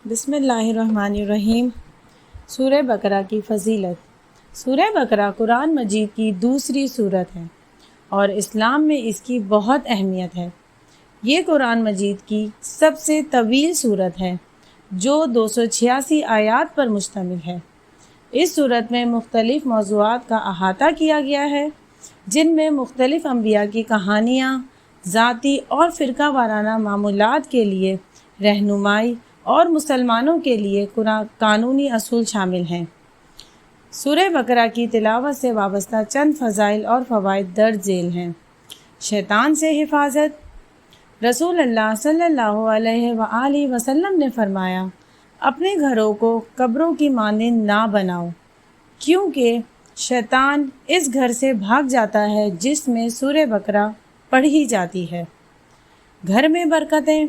بسم اللہ الرحمن الرحیم۔ سورہ بقرہ کی فضیلت۔ سورہ بقرہ قرآن مجید کی دوسری سورت ہے اور اسلام میں اس کی بہت اہمیت ہے۔ یہ قرآن مجید کی سب سے طویل سورت ہے جو 286 آیات پر مشتمل ہے۔ اس سورت میں مختلف موضوعات کا احاطہ کیا گیا ہے جن میں مختلف انبیاء کی کہانیاں، ذاتی اور فرقہ وارانہ معاملات کے لیے رہنمائی اور مسلمانوں کے لیے قانونی اصول شامل ہیں۔ سورہ بقرہ کی تلاوت سے وابستہ چند فضائل اور فوائد درج ذیل ہیں۔ شیطان سے حفاظت۔ رسول اللہ صلی اللہ علیہ وآلہ وسلم نے فرمایا، اپنے گھروں کو قبروں کی مانند نہ بناؤ، کیونکہ شیطان اس گھر سے بھاگ جاتا ہے جس میں سورہ بقرہ پڑھی جاتی ہے۔ گھر میں برکتیں۔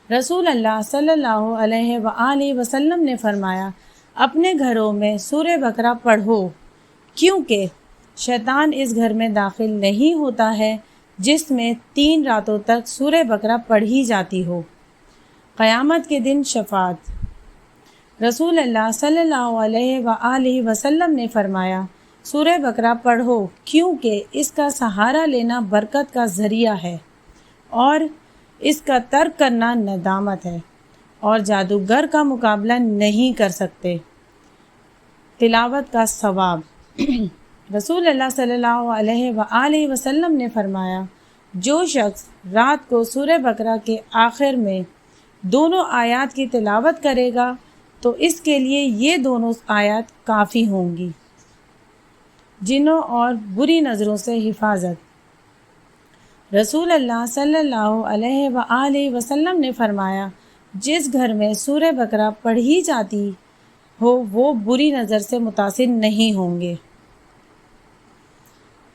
رسول اللہ صلی اللہ علیہ وآلہ وسلم نے فرمایا، اپنے گھروں میں سورہ بقرہ پڑھو، کیونکہ شیطان اس گھر میں داخل نہیں ہوتا ہے جس میں 3 راتوں تک سورہ بقرہ پڑھی جاتی ہو۔ قیامت کے دن شفاعت۔ رسول اللہ صلی اللہ علیہ وآلہ وسلم نے فرمایا، سورہ بقرہ پڑھو کیونکہ اس کا سہارا لینا برکت کا ذریعہ ہے اور اس کا ترک کرنا ندامت ہے، اور جادوگر کا مقابلہ نہیں کر سکتے۔ تلاوت کا ثواب۔ رسول اللہ صلی اللہ علیہ وآلہ وسلم نے فرمایا، جو شخص رات کو سورہ بقرہ کے آخر میں دونوں آیات کی تلاوت کرے گا تو اس کے لیے یہ دونوں آیات کافی ہوں گی۔ جنوں اور بری نظروں سے حفاظت۔ رسول اللہ صلی اللہ علیہ وآلہ وسلم نے فرمایا، جس گھر میں سورہ بقرہ پڑھی جاتی ہو وہ بری نظر سے متاثر نہیں ہوں گے۔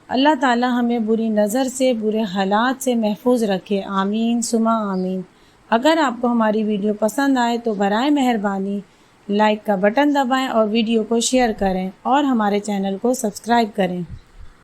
اللہ تعالی ہمیں بری نظر سے، برے حالات سے محفوظ رکھے، آمین ثم آمین۔ اگر آپ کو ہماری ویڈیو پسند آئے تو برائے مہربانی لائک کا بٹن دبائیں اور ویڈیو کو شیئر کریں اور ہمارے چینل کو سبسکرائب کریں۔